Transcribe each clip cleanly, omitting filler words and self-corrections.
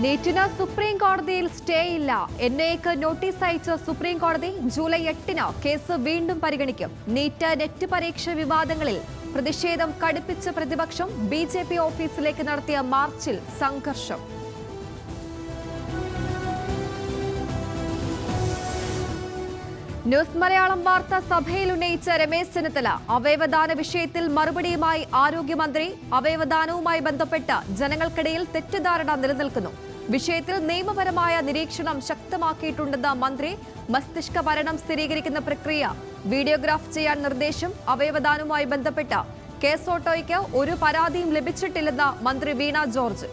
നീറ്റിന് supreme കോടതിയിൽ stay ഇല്ല. എൻഐഎക്ക് notice അയച്ച സുപ്രീം കോടതി ജൂലൈ 8-ന് കേസ് വീണ്ടും പരിഗണിക്കും. നീറ്റ് നെറ്റ് പരീക്ഷ വിവാദങ്ങളിൽ പ്രതിഷേധം കടുപ്പിച്ച പ്രതിപക്ഷം ബിജെപി ഓഫീസിലേക്ക് നടത്തിയ മാർച്ചിൽ സംഘർഷം. ന്യൂസ് മലയാളം വാർത്ത സഭയിൽ ഉന്നയിച്ച രമേശ് ചെന്നിത്തല അവയവദാന വിഷയത്തിൽ മറുപടിയുമായി ആരോഗ്യമന്ത്രി. അവയവദാനവുമായി ബന്ധപ്പെട്ട് ജനങ്ങൾക്കിടയിൽ തെറ്റിദ്ധാരണ നിലനിൽക്കുന്നു. വിഷയത്തിൽ നിയമപരമായ നിരീക്ഷണം ശക്തമാക്കിയിട്ടുണ്ടെന്ന് മന്ത്രി. മസ്തിഷ്ക മരണം സ്ഥിരീകരിക്കുന്ന പ്രക്രിയ വീഡിയോഗ്രാഫ് ചെയ്യാൻ നിർദ്ദേശം. അവയവദാനവുമായി ബന്ധപ്പെട്ട് കേസ് ഓട്ടോയ്ക്ക് ഒരു പരാതിയും ലഭിച്ചിട്ടില്ലെന്ന് മന്ത്രി വീണ ജോർജ്.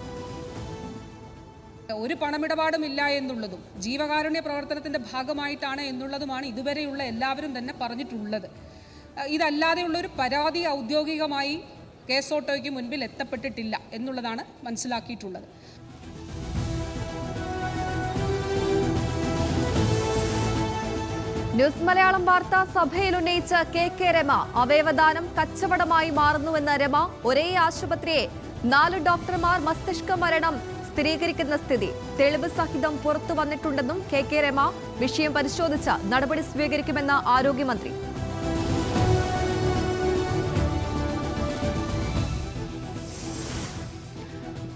ഒരു പണമിടപാടും ഇല്ല എന്നുള്ളതും ജീവകാരുണ്യ പ്രവർത്തനത്തിന്റെ ഭാഗമായിട്ടാണ് എന്നുള്ളതുമാണ് ഇതുവരെയുള്ള എല്ലാവരും തന്നെ പറഞ്ഞിട്ടുള്ളത്. ഇതല്ലാതെയുള്ള ഒരു പരാതി ഔദ്യോഗികമായി കേസ് ഓട്ടോയ്ക്ക് മുൻപിൽ എത്തപ്പെട്ടിട്ടില്ല എന്നുള്ളതാണ് മനസ്സിലാക്കിയിട്ടുള്ളത്. ന്യൂസ് മലയാളം വാർത്ത സഭയിൽ ഉന്നയിച്ച കെ രമ അവയവദാനം കച്ചവടമായി മാറുന്നുവെന്ന രമ. ഒരേ ആശുപത്രിയെ 4 ഡോക്ടർമാർ മസ്തിഷ്ക മരണം സ്ഥിരീകരിക്കുന്ന സ്ഥിതി തെളിവ് സഹിതം പുറത്തു വന്നിട്ടുണ്ടെന്നും കെ രമ. വിഷയം പരിശോധിച്ച് നടപടി സ്വീകരിക്കുമെന്ന് ആരോഗ്യമന്ത്രി.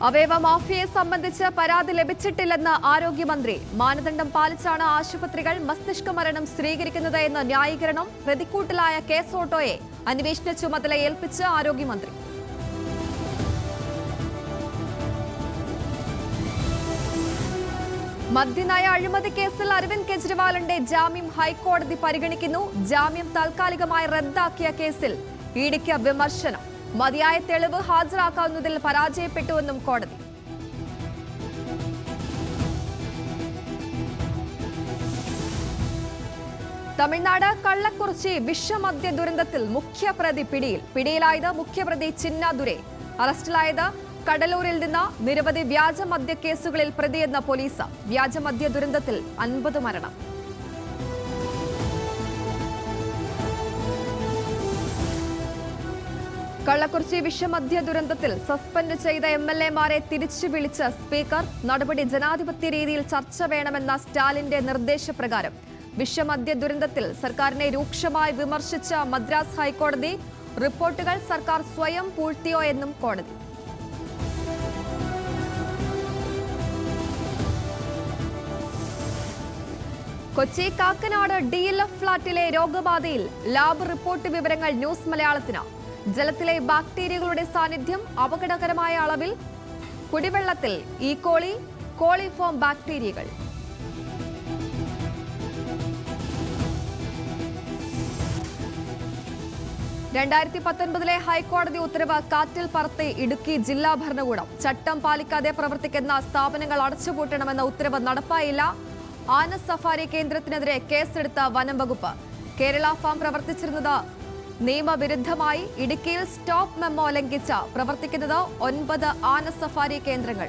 അവയവ മാഫിയയെ സംബന്ധിച്ച് പരാതി ലഭിച്ചിട്ടില്ലെന്ന് ആരോഗ്യമന്ത്രി. മാനദണ്ഡം പാലിച്ചാണ് ആശുപത്രികൾ മസ്തിഷ്ക മരണം സ്ഥിരീകരിക്കുന്നത് എന്ന ന്യായീകരണം. പ്രതിക്കൂട്ടിലായ കേസ് ഓട്ടോയെ അന്വേഷണ ചുമതല ഏൽപ്പിച്ച് ആരോഗ്യമന്ത്രി. മദ്യനയ അഴിമതി കേസിൽ അരവിന്ദ് കെജ്രിവാളിന്റെ ജാമ്യം ഹൈക്കോടതി പരിഗണിക്കുന്നു. ജാമ്യം താൽക്കാലികമായി റദ്ദാക്കിയ കേസിൽ ഇഡിക്ക് വിമർശനം. മതിയായ തെളിവ് ഹാജരാക്കാവുന്നതിൽ പരാജയപ്പെട്ടുവെന്നും കോടതി. തമിഴ്നാട് കള്ളക്കുറിച്ചി വിഷമദ്യ ദുരന്തത്തിൽ മുഖ്യപ്രതി പിടിയിലായത് മുഖ്യപ്രതി ചിന്നാദുരൈ. അറസ്റ്റിലായത് കടലൂരിൽ നിന്ന്. നിരവധി വ്യാജമദ്യ കേസുകളിൽ പ്രതിയെന്ന പോലീസ്. വ്യാജമദ്യ ദുരന്തത്തിൽ 50 മരണം. കള്ളക്കുറിച്ചി വിഷമദ്യ ദുരന്തത്തിൽ സസ്പെൻഡ് ചെയ്ത MLA-മാരെ തിരിച്ചു വിളിച്ച സ്പീക്കർ. നടപടി ജനാധിപത്യ രീതിയിൽ ചർച്ച വേണമെന്ന സ്റ്റാലിന്റെ നിർദ്ദേശപ്രകാരം. വിഷമദ്യ ദുരന്തത്തിൽ സർക്കാരിനെ രൂക്ഷമായി വിമർശിച്ച മദ്രാസ് ഹൈക്കോടതി. റിപ്പോർട്ടുകൾ സർക്കാർ സ്വയം പൂഴ്ത്തിയോ എന്നും കോടതി. കൊച്ചി കാക്കനാട് DLF ഫ്ളാറ്റിലെ രോഗബാധയിൽ ലാബ് റിപ്പോർട്ട് വിവരങ്ങൾ ന്യൂസ് മലയാളത്തിന്. ജലത്തിലെ ബാക്ടീരിയകളുടെ സാന്നിധ്യം അപകടകരമായ അളവിൽ. കുടിവെള്ളത്തിൽ ഈക്കോളി, കോളിഫോം ബാക്ടീരിയകൾ. ലെ ഹൈക്കോടതി ഉത്തരവ് കാറ്റിൽ പറത്തി ഇടുക്കി ജില്ലാ ഭരണകൂടം. ചട്ടം പാലിക്കാതെ പ്രവർത്തിക്കുന്ന സ്ഥാപനങ്ങൾ അടച്ചുപൂട്ടണമെന്ന ഉത്തരവ് നടപ്പായില്ല. ആന സഫാരി കേന്ദ്രത്തിനെതിരെ കേസെടുത്ത വനം വകുപ്പ്. കേരള ഫാം പ്രവർത്തിച്ചിരുന്നത് നിയമവിരുദ്ധമായി. ഇടുക്കിയിൽ സ്റ്റോപ്പ് മെമ്മോ ലംഘിച്ച് പ്രവർത്തിക്കുന്നത് 9 ആന സഫാരി കേന്ദ്രങ്ങൾ.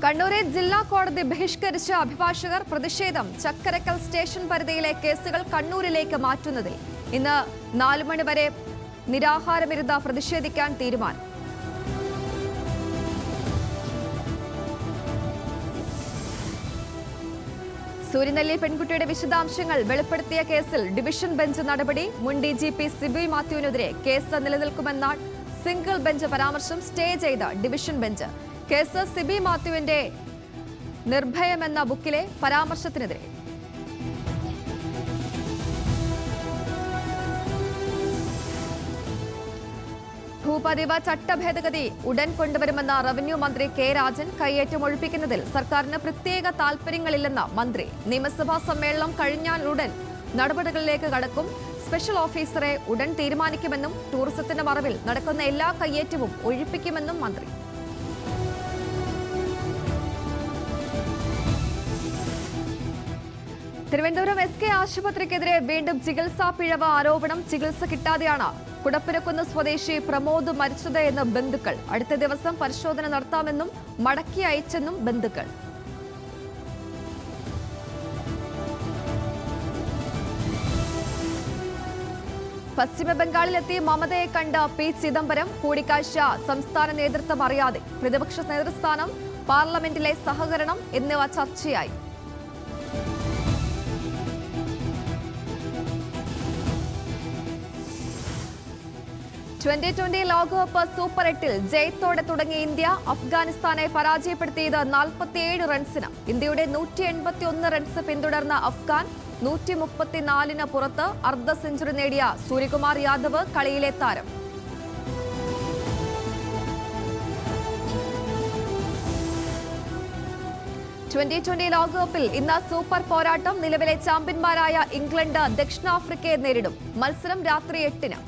കണ്ണൂരിൽ ജില്ലാ കോടതി ബഹിഷ്കരിച്ച അഭിഭാഷകർ. പ്രതിഷേധം. ചക്കരക്കൽ സ്റ്റേഷൻ പരിധിയിലെ കേസുകൾ കണ്ണൂരിലേക്ക് മാറ്റുന്നതിൽ. ഇന്ന് 4 മണി വരെ നിരാഹാരമിരുന്ന് പ്രതിഷേധിക്കാൻ തീരുമാനം. സൂര്യനെല്ലി പെൺകുട്ടിയുടെ വിശദാംശങ്ങൾ വെളിപ്പെടുത്തിയ കേസിൽ ഡിവിഷൻ ബെഞ്ച് നടപടി. മുൻ DGP സിബി മാത്യുവിനെതിരെ കേസ് നിലനിൽക്കുമെന്ന സിംഗിൾ ബെഞ്ച് പരാമർശം സ്റ്റേ ചെയ്ത ഡിവിഷൻ ബെഞ്ച്. കേസ് സിബി മാത്യുവിന്റെ നിർഭയമെന്ന ബുക്കിലെ പരാമർശത്തിനെതിരെ. ഭൂപതിവ് ചട്ടഭേദഗതി ഉടൻ കൊണ്ടുവരുമെന്ന റവന്യൂ മന്ത്രി കെ രാജൻ. കയ്യേറ്റം ഒഴിപ്പിക്കുന്നതിൽ സർക്കാരിന് പ്രത്യേക താൽപര്യങ്ങളില്ലെന്ന് മന്ത്രി. നിയമസഭാ സമ്മേളനം കഴിഞ്ഞാലുടൻ നടപടികളിലേക്ക് കടക്കും. സ്പെഷ്യൽ ഓഫീസറെ ഉടൻ തീരുമാനിക്കുമെന്നും ടൂറിസത്തിന്റെ മറവിൽ നടക്കുന്ന എല്ലാ കയ്യേറ്റവും ഒഴിപ്പിക്കുമെന്നും മന്ത്രി. തിരുവനന്തപുരം SK ആശുപത്രിക്കെതിരെ വീണ്ടും ചികിത്സാ പിഴവ് ആരോപണം. ചികിത്സ കിട്ടാതെയാണ് കുടപ്പനക്കുന്ന് സ്വദേശി പ്രമോദ് മരിച്ചത് എന്ന് ബന്ധുക്കൾ. അടുത്ത ദിവസം പരിശോധന നടത്താമെന്നും മടക്കി അയച്ചെന്നും ബന്ധുക്കൾ. പശ്ചിമ ബംഗാളിലെത്തി മമതയെ കണ്ട പി ചിദംബരം. കൂടിക്കാഴ്ച സംസ്ഥാന നേതൃത്വം അറിയാതെ. പ്രതിപക്ഷ നേതൃസ്ഥാനം, പാർലമെന്റിലെ സഹകരണം എന്നിവ ചർച്ചയായി. ട്വന്റി ലോകകപ്പ് സൂപ്പർ 8-ൽ ജയത്തോടെ തുടങ്ങിയ ഇന്ത്യ അഫ്ഗാനിസ്ഥാനെ പരാജയപ്പെടുത്തിയത് 47 റൺസിന്. ഇന്ത്യയുടെ 181 റൺസ് പിന്തുടർന്ന അഫ്ഗാൻ 134-ന് പുറത്ത്. അർദ്ധ സെഞ്ചുറി നേടിയ സൂര്യകുമാർ യാദവ് കളിയിലെ താരം. ട്വന്റി ലോകകപ്പിൽ ഇന്ന് സൂപ്പർ പോരാട്ടം. നിലവിലെ ചാമ്പ്യന്മാരായ ഇംഗ്ലണ്ട് ദക്ഷിണാഫ്രിക്കയെ നേരിടും. മത്സരം രാത്രി 8-ന്.